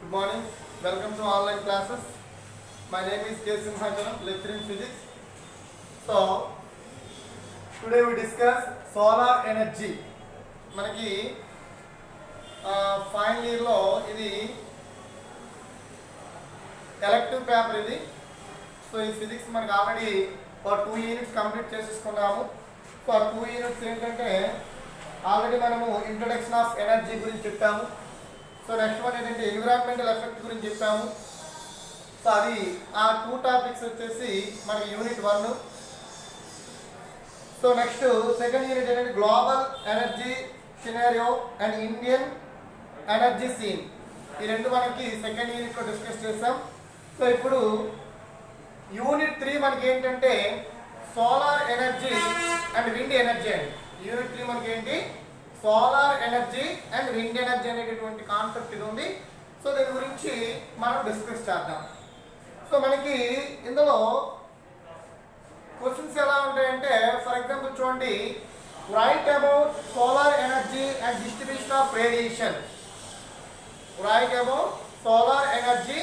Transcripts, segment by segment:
Good morning. Welcome to online classes. My name is K. Simhachalam, lecturer in physics. So, today we discuss solar energy. మనకి final ఇయర్లో ఇది elective paper ఇది. So ఈ physics మనకి already ఒక 2 units complete చేసేసుకున్నాము. So ఆ 2 units ఏంటంటే ఆల్రెడీ మనము ఇంట్రొడక్షన్ ఆఫ్ ఎనర్జీ గురించి చెప్పాము. సో నెక్స్ట్ వన్ ఏంటంటే ఎన్విరాన్మెంటల్ ఎఫెక్ట్ గురించి చెప్పాము. సో అది ఆ 2 టాపిక్స్ వచ్చేసి మనకి unit 1. So next second unit ఏంటంటే global energy scenario and Indian energy scene. ఈ రెండు మనకి సెకండ్ యూనిట్లో డిస్కస్ చేసాం. సో ఇప్పుడు యూనిట్ 3 మనకి ఏంటంటే solar energy and wind energy అండి. యూనిట్ 3 మనకి ఏంటి solar energy and wind energy అనేటటువంటి కాన్సెప్ట్ ఇది ఉంది. సో దీని గురించి మనం డిస్కస్ చేద్దాం. సో మనకి ఇందులో క్వశ్చన్స్ ఎలా ఉంటాయంటే ఫర్ ఎగ్జాంపుల్ చూడండి, right about solar energy and distribution of radiation. Right about solar energy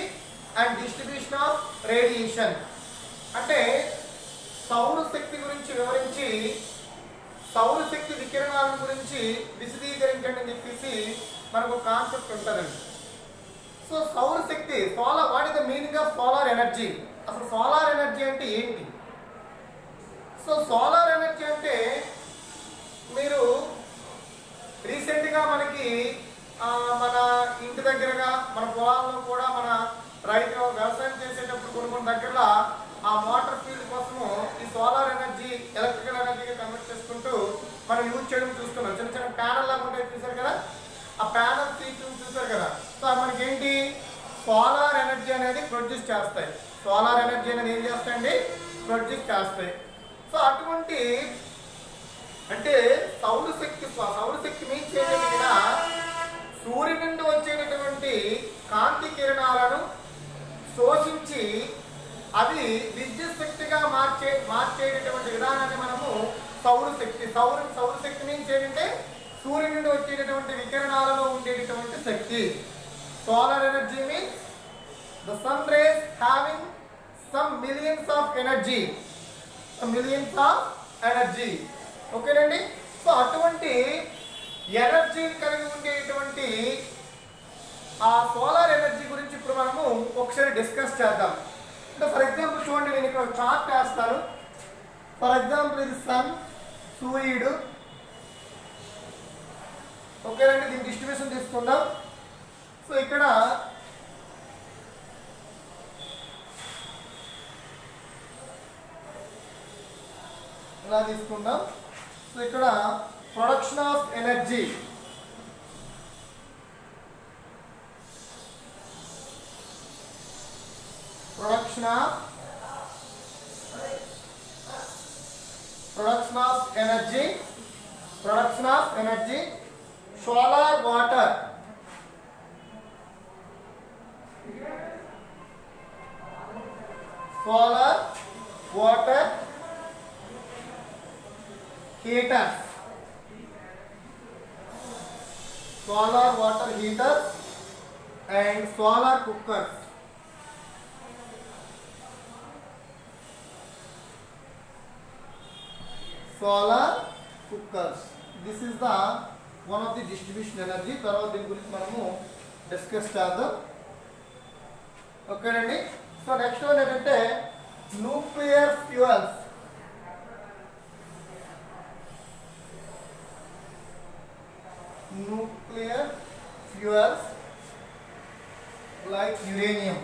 and distribution of radiation అంటే సౌరశక్తి గురించి వివరించి సౌరశక్తి వికిరణాల గురించి విశదీకరించండి అని చెప్పేసి మనకు కాన్సెప్ట్ ఉంటుందండి. సో సౌరశక్తి what is the meaning of solar energy, అసలు సోలార్ ఎనర్జీ అంటే ఏంటి? సో సోలార్ ఎనర్జీ అంటే మీరు రీసెంట్గా మనకి మన ఇంటి దగ్గరగా మన పొలాల్లో కూడా మన రైతు వ్యవసాయం చేసేటప్పుడు కొన్ని దగ్గరలో ఆ వాటర్ ఫీల్డ్ కోసము ఈ సోలార్ ఎనర్జీ ఎలక్ట్రికల్ ఎనర్జీగా కన్వర్ట్ చేసుకుంటూ మనం యూజ్ చేయడం చూస్తున్నాం. చిన్న చిన్న ప్యానల్ లాగా ఉంటాయి చూసారు కదా, ఆ ప్యానల్ చూసారు కదా. సో మనకి ఏంటి సోలార్ ఎనర్జీ అనేది ప్రొడ్యూస్ చేస్తాయి. సోలార్ ఎనర్జీ అనేది ఏం చేస్తాయండి ప్రొడ్యూస్ చేస్తాయి. సో అటువంటి అంటే సౌరశక్తి మీన్స్ ఏంటంటే కూడా సూర్యుడి నుండి వచ్చేటటువంటి కాంతి కిరణాలను శోషించి అవి విద్యుత్ శక్తిగా మార్చేటటువంటి విధానాన్ని మనము సౌరశక్తి మీన్స్ ఏంటంటే సూర్యుడి నుండి వచ్చేటటువంటి వికిరణాలలో ఉండేటటువంటి శక్తి. Solar energy means the sun rays having some millions of energy. ఓకేనండి. సో అటువంటి ఎనర్జీని కలిగి ఉండేటువంటి ఆ సోలార్ ఎనర్జీ గురించి ఇప్పుడు మనము ఒకసారి డిస్కస్ చేద్దాం. అంటే ఫర్ ఎగ్జాంపుల్ చూడండి, నేను ఇక్కడ చార్ట్ వేస్తాను. ఫర్ ఎగ్జాంపుల్ ఇది సన్, సూర్యుడు. ఓకేనండి, దీని డిస్ట్రిబ్యూషన్ తీసుకుందాం. సో ఇక్కడ ఇలా తీసుకుందాం. సో ఇక్కడ production of energy, production of energy, solar water, heaters, solar water heaters and solar cookers. Solar cookers. This is the one of the distribution energy. తర్వాత దీని గురించి మనము డిస్కస్ చేద్దాం. ఓకేనండి. సో నెక్స్ట్ వన్ ఏంటంటే nuclear fuels. Nuclear fuels like uranium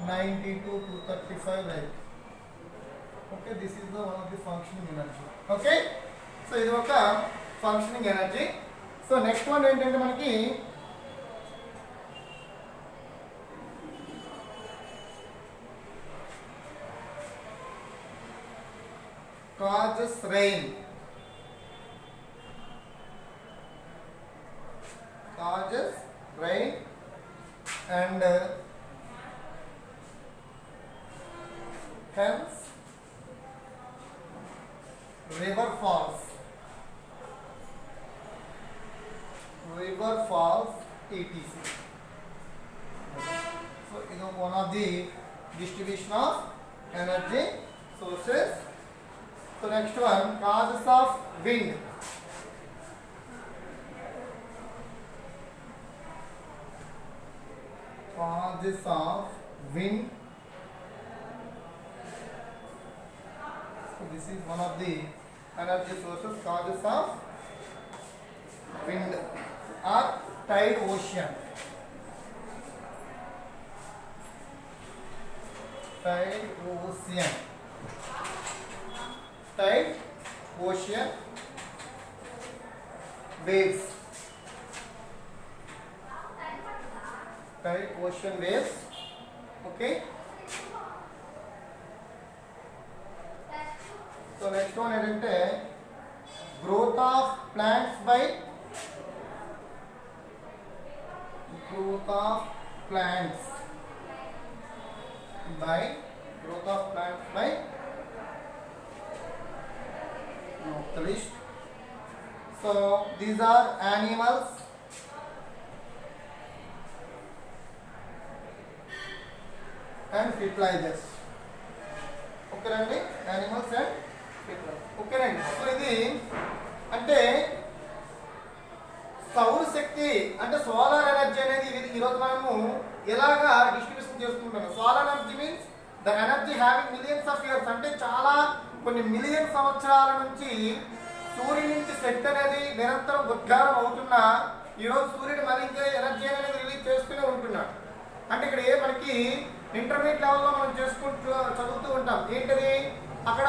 92 to 35, right? Okay, this is the one of the functioning energy. Okay, so ఇది ఒక functioning energy. So next one ఏంటంటే మనకి causes rain. And hence river falls. river falls, etc. So is one of the distribution of energy sources. So next one, causes of wind. Causes of wind. So this is one of the energy sources. Causes of wind or tide ocean. Tide ocean. Tide ocean waves. Tide ocean waves. Okay. So next one ఏంటంటే growth of plants by growth of plants by not the list. So these are animals and fertilizers. Okay రండి, animals and fertilizers. Okay రండి. So ఇది అంటే సౌరశక్తి అంటే solar energy అనేది ఈరోజు మనము ఎలాగా డిస్ట్రిబ్యూషన్ చేసుకుంటాము. Solar energy means the energy having millions of years, అంటే చాలా కొన్ని మిలియన్ సంవత్సరాల నుంచి సూర్యుడి నుంచి శక్తి అనేది నిరంతరం ఉద్గారం అవుతున్నా ఈరోజు సూర్యుడు మళ్ళీ ఇంకా ఎనర్జీ అనేది రిలీజ్ చేస్తూనే ఉంటున్నాడు. అంటే ఇక్కడ మనకి ఇంటర్మీడియట్ లెవెల్లో మనం చదువుతూ ఉంటాం. ఏంటది, అక్కడ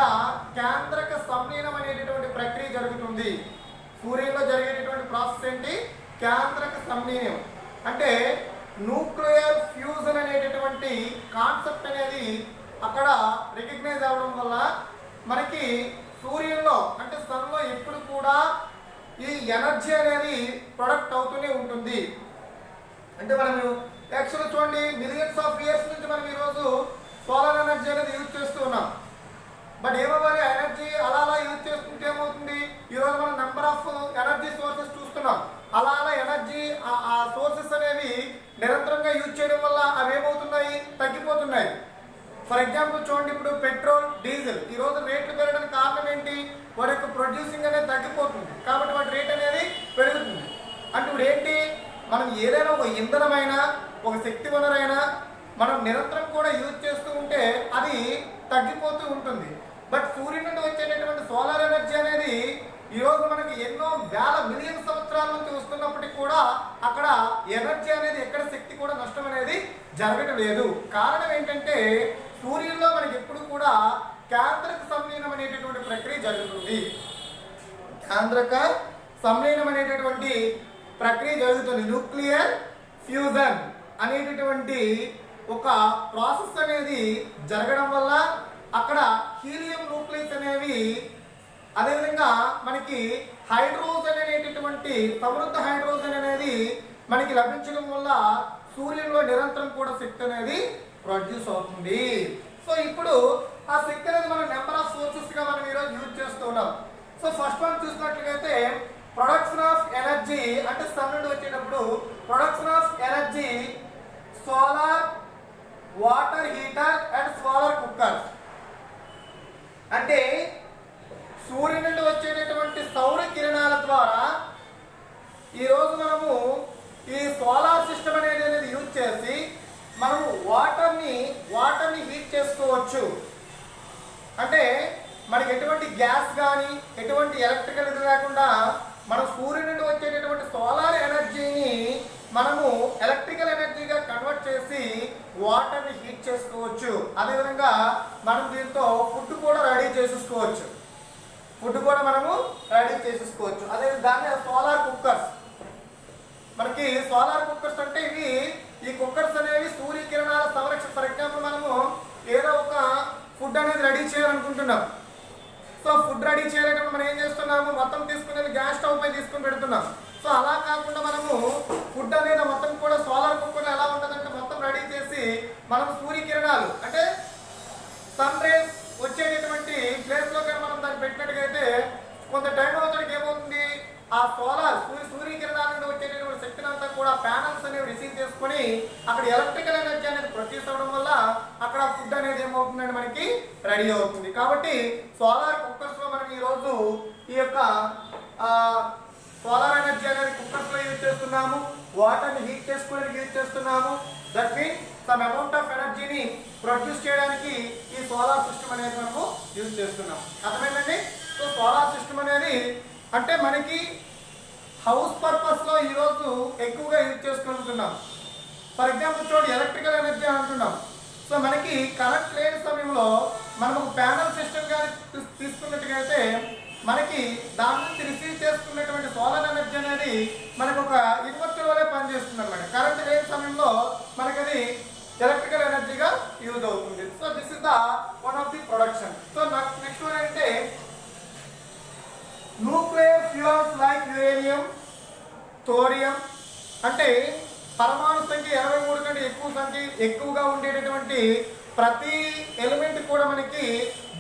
కేంద్రక సంలీనం అనేటటువంటి ప్రక్రియ జరుగుతుంది. సూర్యుల్లో జరిగేటటువంటి ప్రాసెస్ ఏంటి, కేంద్రక సంలీనం. అంటే న్యూక్లియర్ ఫ్యూజన్ అనేటటువంటి కాన్సెప్ట్ అనేది అక్కడ రికగ్నైజ్ అవ్వడం వల్ల మనకి సూర్యుల్లో అంటే సన్లో ఎప్పుడు కూడా ఈ ఎనర్జీ అనేది ప్రొడక్ట్ అవుతూనే ఉంటుంది. అంటే మనం యాక్చువల్గా చూడండి, మిలియన్స్ ఆఫ్ ఇయర్స్ నుంచి మనం ఈరోజు సోలార్ ఎనర్జీ అనేది యూజ్ చేస్తూ ఉన్నాం. బట్ ఏమవ్వాలి, ఎనర్జీ అలా యూజ్ చేసుకుంటే ఏమవుతుంది, ఈరోజు మనం నెంబర్ ఆఫ్ ఎనర్జీ సోర్సెస్ చూస్తున్నాం. అలా ఎనర్జీ ఆ సోర్సెస్ అనేవి నిరంతరంగా యూజ్ చేయడం వల్ల అవి ఏమవుతున్నాయి, తగ్గిపోతున్నాయి. ఫర్ ఎగ్జాంపుల్ చూడండి, ఇప్పుడు పెట్రోల్, డీజిల్ ఈరోజు రేట్లు పెరగడానికి కారణం ఏంటి, వాటి యొక్క ప్రొడ్యూసింగ్ అనేది తగ్గిపోతుంది కాబట్టి వాటి రేట్ అనేది పెరుగుతుంది. అంటే ఇప్పుడు ఏంటి, మనం ఏదైనా ఒక ఇంధనమైనా ఒక శక్తి వనరైనా మనం నిరంతరం కూడా యూజ్ చేస్తూ ఉంటే అది తగ్గిపోతూ ఉంటుంది. బట్ సూర్యుడి నుండి వచ్చేటటువంటి సోలార్ ఎనర్జీ అనేది ఈరోజు మనకి ఎన్నో వేల మిలియన్ సంవత్సరాల నుంచి వస్తున్నప్పటికీ కూడా అక్కడ ఎనర్జీ అనేది ఎక్కడ శక్తి కూడా నష్టం అనేది జరగడం లేదు. కారణం ఏంటంటే సూర్యుల్లో మనకి ఎప్పుడు కూడా కేంద్రక సంలీనం అనేటటువంటి ప్రక్రియ జరుగుతుంది. కేంద్రక సంలీనం అనేటటువంటి ప్రక్రియ జరుగుతుంది. న్యూక్లియర్ ఫ్యూజన్ అనేటటువంటి ఒక ప్రాసెస్ అనేది జరగడం వల్ల అక్కడ హీలియం న్యూక్లియస్ అనేవి, అదేవిధంగా మనకి హైడ్రోజన్ అనేటటువంటి సమృద్ధ హైడ్రోజన్ అనేది మనకి లభించడం వల్ల సూర్యుల్లో నిరంతరం కూడా శక్తి అనేది ప్రొడ్యూస్ అవుతుంది. సో ఇప్పుడు ఆ శక్తి అనేది మనం నెంబర్ ఆఫ్ సోర్సెస్గా మనం ఈరోజు యూజ్ చేస్తూ ఉన్నాం. సో ఫస్ట్ వన్ చూసినట్లయితే ప్రొడక్షన్ ఆఫ్ ఎనర్జీ, అంటే సన్ నుండి వచ్చేటప్పుడు production of energy, solar water heater and solar cooker. అంటే సూర్యుడి నుండి వచ్చేటటువంటి సౌర కిరణాల ద్వారా ఈరోజు మనము ఈ సోలార్ సిస్టమ్ అనేది యూజ్ చేసి మనము వాటర్ని హీట్ చేసుకోవచ్చు. అంటే మనకి ఎటువంటి గ్యాస్ కానీ ఎటువంటి ఎలక్ట్రికల్ ఇది లేకుండా మనం సూర్యుడి నుండి వచ్చేటటువంటి సోలార్ ఎనర్జీని మనము ఎలక్ట్రికల్ ఎనర్జీగా కన్వర్ట్ చేసి వాటర్ని హీట్ చేసుకోవచ్చు. అదేవిధంగా మనం దీంతో ఫుడ్ కూడా రెడీ చేసేసుకోవచ్చు. అదే దాన్ని సోలార్ కుక్కర్స్. మనకి సోలార్ కుక్కర్స్ అంటే ఈ కుక్కర్స్ అనేవి సూర్యకిరణాల సంరక్షణ. ఫర్ ఎగ్జాంపుల్ మనము ఏదో ఒక ఫుడ్ అనేది రెడీ చేయాలనుకుంటున్నాం. సో ఫుడ్ రెడీ చేయాలంటే మనం ఏం చేస్తున్నాము, మొత్తం తీసుకుని గ్యాస్ స్టవ్ పై తీసుకుని పెడుతున్నాం. సో అలా కాకుండా మనము ఫుడ్ అనేది మొత్తం కూడా సోలార్ కుక్కర్లో ఎలా ఉంటుందంటే మొత్తం రెడీ చేసి మనం సూర్యకిరణాలు అంటే సన్ రేస్ వచ్చేటటువంటి ప్లేస్లో కానీ మనం దాన్ని పెట్టినట్టుగైతే కొంత టైం అవుతానికి ఏమవుతుంది, ఆ సూర్యకిరణాల నుండి వచ్చేటటువంటి కూడా ప్యానల్స్ అనేవి రిసీవ్ చేసుకొని అక్కడ ఎలక్ట్రికల్ ఎనర్జీ అనేది ప్రొడ్యూస్ అవ్వడం వల్ల అక్కడ ఫుడ్ అనేది ఏమవుతుందండి మనకి రెడీ అవుతుంది. కాబట్టి సోలార్ కుక్కర్స్ లో మనం ఈరోజు ఈ యొక్క సోలార్ ఎనర్జీ అనేది కుక్కర్స్ లో యూజ్ చేస్తున్నాము, వాటర్ ని హీట్ చేసుకోవడానికి యూజ్ చేస్తున్నాము. That mean some amount of ఎనర్జీని ప్రొడ్యూస్ చేయడానికి ఈ సోలార్ సిస్టమ్ అనేది మనము యూజ్ చేస్తున్నాం. అర్థమైందండి? సో సోలార్ సిస్టమ్ అనేది అంటే మనకి హౌస్ పర్పస్ లో ఈరోజు ఎక్కువగా యూజ్ చేసుకుంటున్నాం. ఫర్ ఎగ్జాంపుల్ చూడండి, ఎలక్ట్రికల్ ఎనర్జీ అంటున్నాం. సో మనకి కరెంట్ లేని సమయంలో మనం ఒక ప్యానల్ సిస్టమ్ కానీ తీసుకున్నట్టుగైతే మనకి దాని నుంచి రిసీవ్ చేసుకున్నటువంటి సోలార్ ఎనర్జీ అనేది మనకు ఒక ఇన్వర్టర్ వలె పనిచేస్తుంది అనమాట. కరెంట్ లేని సమయంలో మనకి అది ఎలక్ట్రికల్ ఎనర్జీగా యూజ్ అవుతుంది. So this is the one of the production. So next one అంటే nuclear fuels like uranium, thorium అంటే పరమాణు సంఖ్య 23 కంటే ఎక్కువగా ఉండేటటువంటి ప్రతి ఎలిమెంట్ కూడా మనకి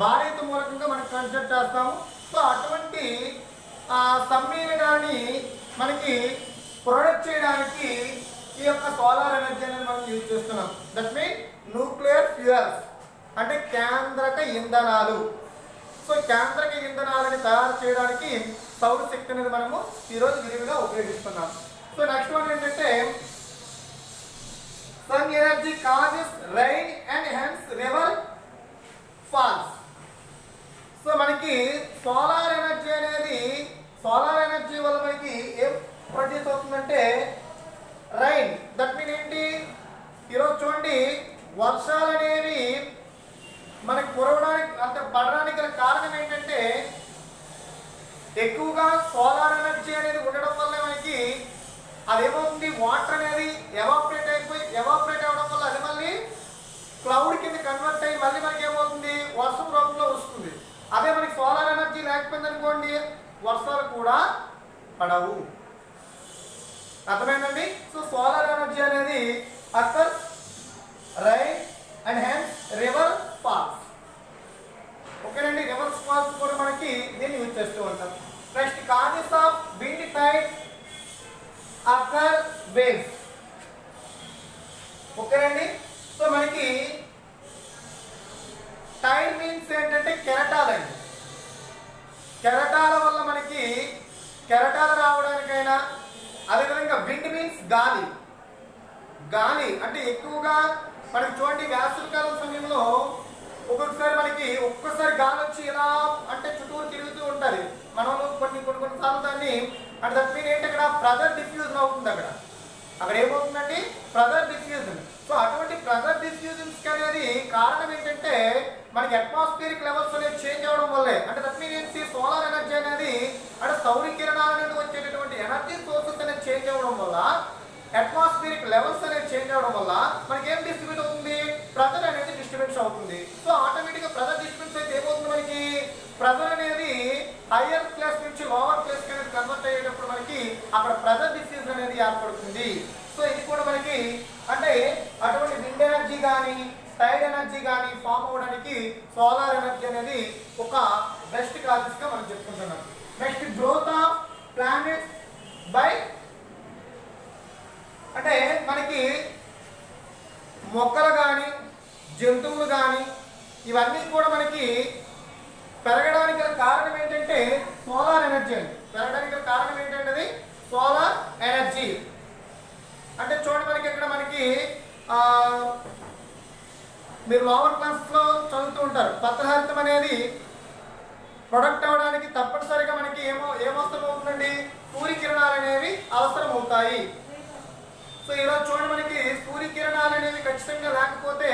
బాధ్యత మూలకంగా మనం కన్సిడర్ చేస్తాము. సో అటువంటి సమ్మేళనాన్ని మనకి ప్రొడక్ట్ చేయడానికి ఈ యొక్క సోలార్ ఎనర్జీ అనేది మనం యూజ్ చేస్తున్నాం. దట్ మీన్ న్యూక్లియర్ ఫ్యూయల్స్ అంటే కేంద్రక ఇంధనాలు. సో కేంద్రక ఇంధనాలని తయారు చేయడానికి సౌర శక్తి అనేది మనము ఈరోజు విరివిగా ఉపయోగిస్తున్నాం. సో నెక్స్ట్ వన్ ఏంటంటే sun energy causes rain and hence river falls. So మనకి సోలార్ ఎనర్జీ వల్ల మనకి ఏం ప్రొడ్యూస్ అవుతుందంటే రైన్. దట్ మీన్ ఏంటి, ఈరోజు చూడండి వర్షాలు అనేవి మనకి కురవడానికి అంటే పడడానికి గల కారణం ఏంటంటే ఎక్కువగా సోలార్ ఎనర్జీ అనేది ఉండడం వల్ల మనకి అదేమవుతుంది, వాటర్ అనేది ఎవాపరేట్ అవ్వడం వల్ల అది మళ్ళీ క్లౌడ్ కింద కన్వర్ట్ అయ్యి మళ్ళీ మనకి ఏమవుతుంది, వర్షం రూపంలో వస్తుంది. అదే మనకి సోలార్ ఎనర్జీ లేకపోయింది అనుకోండి, వర్షాలు కూడా పడవు. అర్థమైందండి? సో సోలార్ ఎనర్జీ అనేది occur rain and hence river falls. ఓకేనండి, రివర్ ఫాల్స్ కూడా మనకి దీన్ని యూజ్ చేస్తూ ఉంటాం. Next causes of wind tide occur waves. ఓకేనండి, సో మనకి టైడ్ మీన్స్ ఏంటంటే కెరటాలండి. కెరటాల వల్ల మనకి కెరటాలు రావడానికైనా, అదేవిధంగా విండ్ మీన్స్ గాలి అంటే ఎక్కువగా మనకి చూడండి వేసవికాలం సమయంలో ఒక్కొక్కసారి గాలి వచ్చి ఇలా అంటే చుట్టూరు తిరుగుతూ ఉంటుంది. మనం కొన్నిసార్లు దాన్ని అంటే దట్ మీన్ ఏంటి, అక్కడ ప్రెజర్ డిఫ్యూజన్ అవుతుంది. అక్కడ ఏమవుతుందండి, ప్రెజర్ డిఫ్యూజన్. సో అటువంటి ప్రెజర్ డిఫ్యూజన్స్ అనేది కారణం ఏంటంటే మనకి అట్మాస్ఫియరిక్ లెవెల్స్ అనేది చేంజ్ అవడం వల్లే. అంటే దట్ మీన్ ఏంటి, సోలార్ ఎనర్జీ అనేది అంటే సౌర కిరణాల నుండి వచ్చేటటువంటి ఎనర్జీ సోర్సెస్ అనేది చేంజ్ అవ్వడం వల్ల, అట్మాస్ఫియరిక్ లెవెల్స్ అనేది చేంజ్ అవ్వడం వల్ల మనకి ఏం డిస్ట్రిబ్యూట్ అవుతుంది, ప్రెజర్ అనేది డిస్ట్రిబ్యూట్ అవుతుంది. సో ఆటోమేటిక్గా ప్రెజర్ డిస్ట్రిబ్యూట్ అయితే ఏమవుతుంది, మనకి ప్రెజర్ అనేది హయ్యర్ ప్లేస్ నుంచి లోవర్ ప్లేస్ అనేది కన్వర్ట్ అయ్యేటప్పుడు మనకి అక్కడ ప్రెజర్ డిఫ్యూజన్ అనేది ఏర్పడుతుంది. సో ఇది కూడా మనకి అంటే అటువంటి విండ్ ఎనర్జీ కానీ టైడ్ ఎనర్జీ కానీ ఫామ్ అవ్వడానికి సోలార్ ఎనర్జీ అనేది ఒక బెస్ట్ కాజెస్ గా మనం చెప్పుకుంటున్నాం. Next growth of planets by అంటే మనకి మొక్కలు కానీ జంతువులు కానీ ఇవన్నీ కూడా మనకి పెరగడానికి గల కారణం ఏంటంటే సోలార్ ఎనర్జీ అండి. పెరగడానికి గల కారణం ఏంటంటే సోలార్ ఎనర్జీ. అంటే చూడండి మనకి ఇక్కడ మనకి మీరు లోవర్ క్లాస్లో చదువుతూ ఉంటారు, పత్రహరితం అనేది ప్రొడక్ట్ అవ్వడానికి తప్పనిసరిగా మనకి ఏమవసరం అవుతుందండి, సూర్యకిరణాలు అనేవి అవసరం అవుతాయి. సో ఈరోజు చూడండి మనకి సూర్యకిరణాలు అనేవి ఖచ్చితంగా లేకపోతే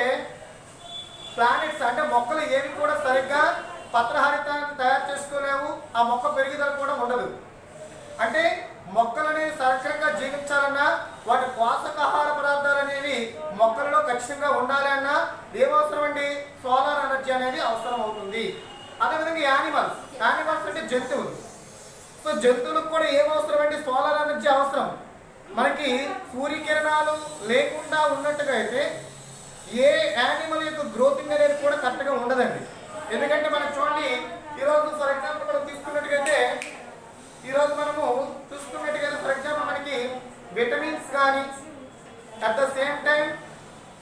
ప్లానెట్స్ అంటే మొక్కలు ఏవి కూడా సరిగ్గా పత్రహరితాన్ని తయారు చేసుకోలేవు, ఆ మొక్క పెరుగుదల కూడా ఉండదు. అంటే మొక్కలు అనేవి సక్రమంగా జీవించాలన్నా, వాటి పోషకాహార పదార్థాలు అనేవి మొక్కలలో ఖచ్చితంగా ఉండాలి అన్నా ఏమవసరం అండి, సోలార్ ఎనర్జీ అనేది అవసరం అవుతుంది. అదేవిధంగా యానిమల్స్ అంటే జంతువులు. సో జంతువులకు కూడా ఏమవసరం అండి, సోలార్ ఎనర్జీ అవసరం. మనకి సూర్యకిరణాలు లేకుండా ఉన్నట్టుగా అయితే ఏ యానిమల్ యొక్క గ్రోతింగ్ అనేది కూడా కరెక్ట్గా ఉండదండి. ఎందుకంటే మనకు చూడండి ఈరోజు ఫర్ ఎగ్జాంపుల్ మనం తీసుకున్నట్టుగైతే ఫర్ ఎగ్జాంపుల్ మనకి విటమిన్స్ కానీ at the same time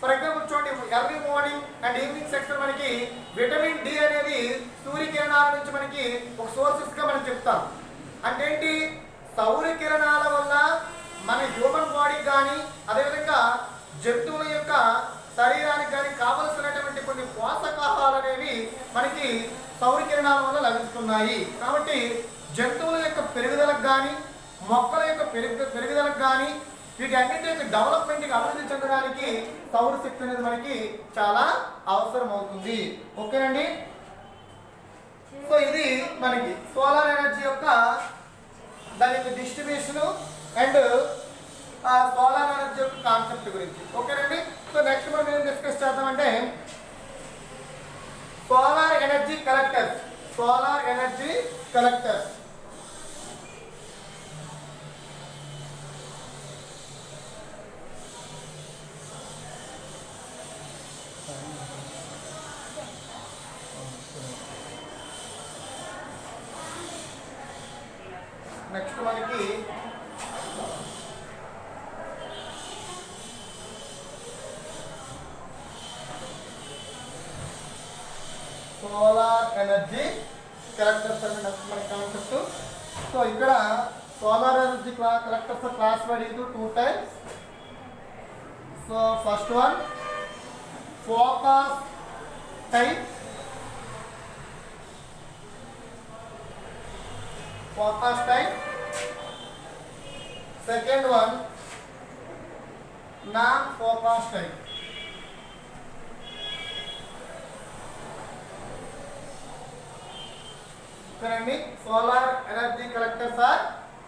for example చూడండి early morning and evening section మనకి విటమిన్ డి అనేది సూర్యకిరణాల నుంచి మనకి ఒక సోర్సెస్ గా మనం చెప్తాం. అంటే ఏంటి, సౌరకిరణాల వల్ల మన హ్యూమన్ బాడీ కానీ అదేవిధంగా జంతువుల యొక్క శరీరానికి కానీ కావలసినటువంటి కొన్ని పోషకాహాలు అనేవి మనకి సౌరకిరణాల వల్ల లభిస్తున్నాయి. కాబట్టి జంతువుల యొక్క పెరుగుదలకు కానీ మొక్కల యొక్క పెరుగుదలకు కానీ వీటన్నిటి యొక్క డెవలప్మెంట్కి అభివృద్ధి చెందడానికి సౌరశక్తి అనేది మనకి చాలా అవసరం అవుతుంది. ఓకేనండి. సో ఇది మనకి సోలార్ ఎనర్జీ యొక్క దాని యొక్క డిస్ట్రిబ్యూషన్ అండ్ సోలార్ ఎనర్జీ యొక్క కాన్సెప్ట్ గురించి. ఓకేనండి. సో నెక్స్ట్ మనం ఏం డిస్కస్ చేద్దామంటే solar energy collectors. Solar energy collectors next మనకి సోలార్ ఎనర్జీ కలెక్టర్స్ అనే నెక్స్ట్ మన కాన్సెప్ట్. సో ఇక్కడ solar energy collectors classified into 2 types. So first one focus type. Focus type. Second one non-focus type. Currently solar energy collectors are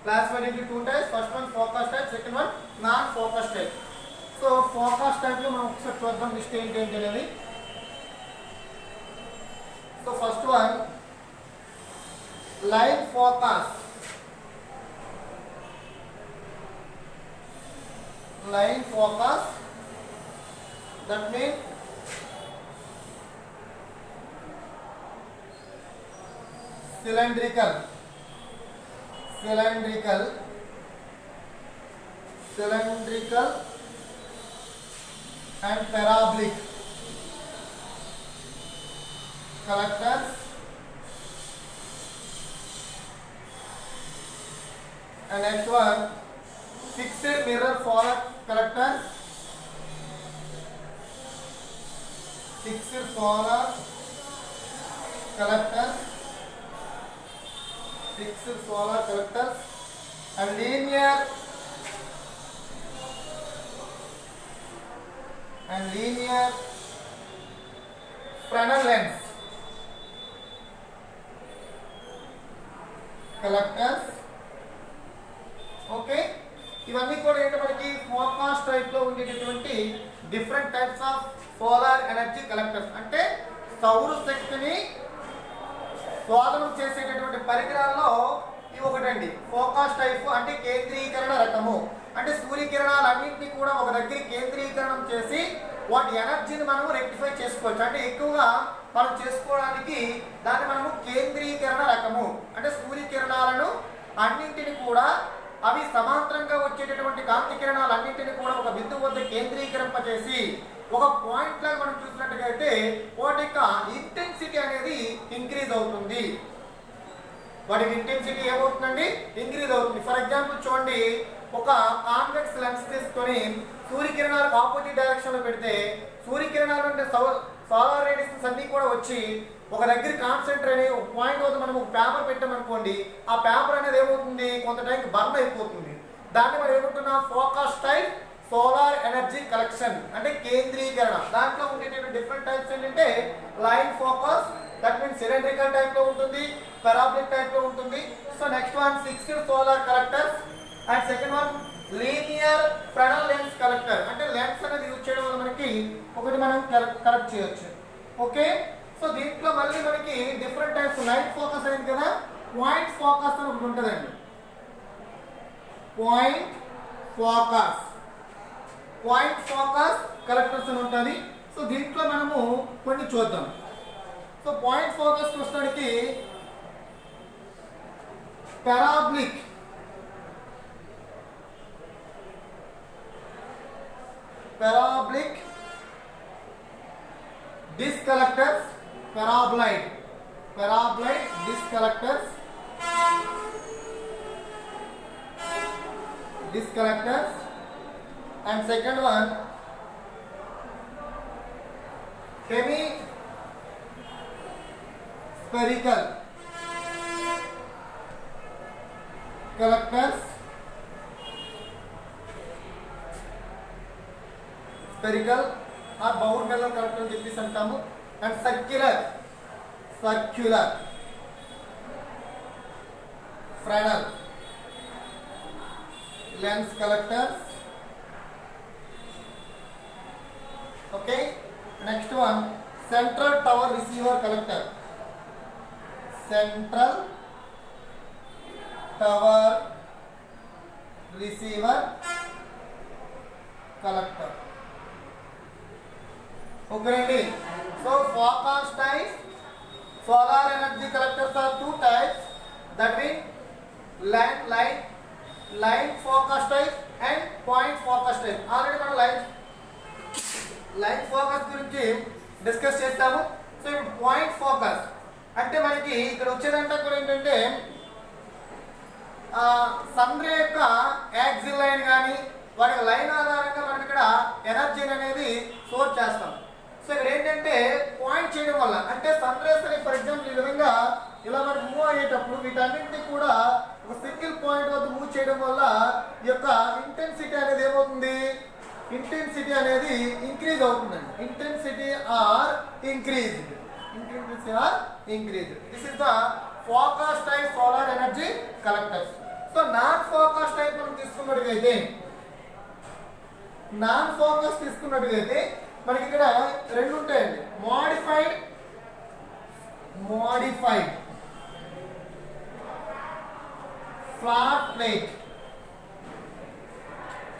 classified into 2 types. First one focus type, second one non-focus type. So focus type లో మనం ఒకసారి చూద్దాం list ఏంటి అనేది. So first one line focus. Line focus, that means cylindrical and parabolic collectors. And next one fixed mirror forward collectors. Fixed forward collectors. Fixed forward collectors and linear Fresnel lens collectors. Okay, ఇవన్నీ కూడా ఏంటి మనకి focus type లో ఉండేటటువంటి different types of solar energy collectors. అంటే సౌర శక్తిని స్వాధీనం చేసేటటువంటి పరికరాల్లో ఇవి ఒకటండి. ఫోకస్ టైప్ అంటే కేంద్రీకరణ రకము. అంటే సూర్యకిరణాలన్నింటినీ కూడా ఒక దగ్గర కేంద్రీకరణం చేసి వాటి ఎనర్జీని మనము రెక్టిఫై చేసుకోవచ్చు. అంటే ఎక్కువగా మనం చేసుకోవడానికి దాన్ని మనము కేంద్రీకరణ రకము. అంటే సూర్యకిరణాలను అన్నింటిని కూడా అవి సమాంతరంగా వచ్చేటటువంటి కాంతి కిరణాలన్నింటినీ కూడా ఒక బిందువు వద్ద కేంద్రీకరింపజేసి ఒక పాయింట్ లాగా మనం చూసినట్టుగా అయితే వాటి యొక్క ఇంటెన్సిటీ అనేది ఇంక్రీజ్ అవుతుంది. వాటి ఇంటెన్సిటీ ఏమవుతుందండి, ఇంక్రీజ్ అవుతుంది. ఫర్ ఎగ్జాంపుల్ చూడండి, ఒక కాన్వెక్స్ లెన్స్ తీసుకొని సూర్యకిరణాలకు ఆపోజిట్ డైరెక్షన్ లో పెడితే సూర్యకిరణాలు అంటే సోలార్ రేడియేషన్స్ అన్ని కూడా వచ్చి ఒక దగ్గర కాన్సెంట్రేట్ అయ్యి ఒక పాయింట్ వద్ద మనం ఒక పేపర్ పెట్టామనుకోండి, ఆ పేపర్ అనేది ఏమవుతుంది, కొంత టైంకి బర్న్ అయిపోతుంది. దాన్ని మనం ఏమంటున్నాం, focus type solar energy collection అంటే కేంద్రీకరణ. దాంట్లో ఉండేటువంటి డిఫరెంట్ టైప్స్ ఏంటంటే line focus, that means cylindrical type లో ఉంటుంది, పారాబొలిక్ టైప్ లో ఉంటుంది. So next one fixed solar collectors and second one linear Fresnel lens collector. అంటే లెన్స్ అనేది యూజ్ చేయడం వల్ల మనకి ఒకటి మనం కలెక్ట్ చేయొచ్చు. ఓకే, సో దీంట్లో మళ్ళీ మనకి డిఫరెంట్ టైప్స్. లైట్ ఫోకస్ అయింది కదా, పాయింట్ ఫోకస్ అని ఒకటి ఉంటుందండి. పాయింట్ ఫోకస్ కలెక్టర్స్ అని ఉంటుంది. సో దీంట్లో మనము కొన్ని చూద్దాం. సో పాయింట్ ఫోకస్ చూడడానికి parabolic disc collectors, paraboloid disc collectors, and second one hemispherical collectors, spherical ఆ బౌల్ మెల్లర్ కలెక్టర్ అని చెప్పేసి అంటాము. And circular Fresnel lens collectors. Okay, next one central tower receiver collector, central tower receiver collector. Okay, ready? So focus type solar energy collectors are two types, that means line focus type and point focus type. Already మనం line focus గురించి discuss చేస్తాము. So ఇప్పుడు point focus అంటే మనకి ఇక్కడ వచ్చేదంతా కూడా ఏంటంటే sun ray యొక్క యాక్సిల్ లైన్ కానీ వాటి లైన్ ఆధారంగా మనం ఇక్కడ ఎనర్జీని అనేది స్టోర్ చేస్తాం. సో ఇక్కడ ఏంటంటే పాయింట్ చేయడం వల్ల అంటే సన్ రేస్ అని ఫర్ ఎగ్జాంపుల్ ఈ విధంగా ఇలా మనం మూవ్ అయ్యేటప్పుడు వీటన్నింటినీ కూడా ఒక సింగిల్ పాయింట్ వద్ద మూవ్ చేయడం వల్ల ఈ యొక్క ఇంటెన్సిటీ అనేది ఏమవుతుంది, ఇంటెన్సిటీ అనేది ఇంక్రీజ్ అవుతుందండి. Intensity are increased. This is the focus type solar energy collectors. So non focus type మనం తీసుకున్నట్టుగైతే మనకి ఇక్కడ రెండు ఉంటాయండి. Modified flat plate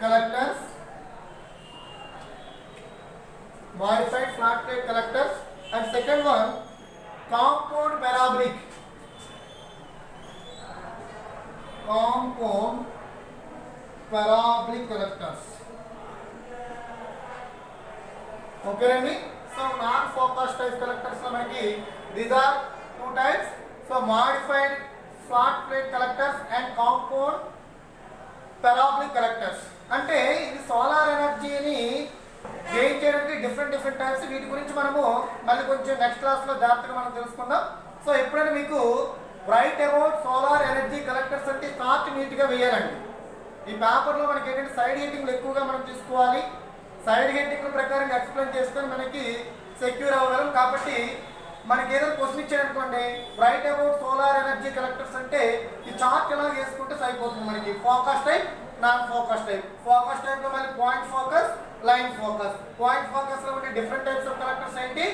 collectors, and second one compound parabolic collectors. Okay అండి. So non focus type collectors లో మనకి these are two types. So modified flat plate collectors and compound parabolic collectors. అంటే ఇది సోలార్ ఎనర్జీని గెయిన్ చేయడానికి different types. వీటి గురించి మనము మళ్ళీ కొంచెం నెక్స్ట్ క్లాస్లో జాగ్రత్తగా మనం తెలుసుకుందాం. సో ఎప్పుడైనా మీకు right about solar energy collectors అంటే చార్ట్ నీట్గా వేయాలండి. ఈ పేపర్లో మనకి ఏంటంటే సైడ్ హెడ్డింగ్లు ఎక్కువగా మనం తీసుకోవాలి. సైడ్ హెడ్డింగ్ల ప్రకారం ఎక్స్ప్లెయిన్ చేసుకొని మనకి సెక్యూర్ అవ్వగలం. కాబట్టి మనకి ఏదైనా క్వశ్చన్ ఇచ్చారనుకోండి right about solar energy collectors అంటే ఈ చార్ట్ ఎలా వేసుకుంటే సరిపోతుంది. మనకి focus type, non focus type. Focus టైప్లో మళ్ళీ point focus, line focus. Point ఫోకస్లో ఉండే డిఫరెంట్ టైప్స్ ఆఫ్ కలెక్టర్స్ ఏంటి,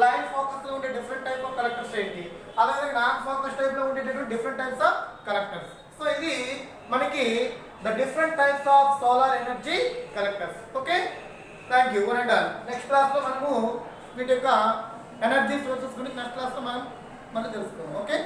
లైన్ ఫోకస్లో ఉండే డిఫరెంట్ టైప్ ఆఫ్ కలెక్టర్స్ ఏంటి, అలాగే నాన్ ఫోకస్ టైప్లో ఉండేటటువంటి different types of collectors. So ఇది మనకి the different types of solar energy collectors. Okay, thank you. One and all. Next క్లాస్లో మనము వీటి యొక్క ఎనర్జీ సోర్సెస్ గురించి నెక్స్ట్ క్లాస్లో మనం తెలుసుకుందాం. ఓకే.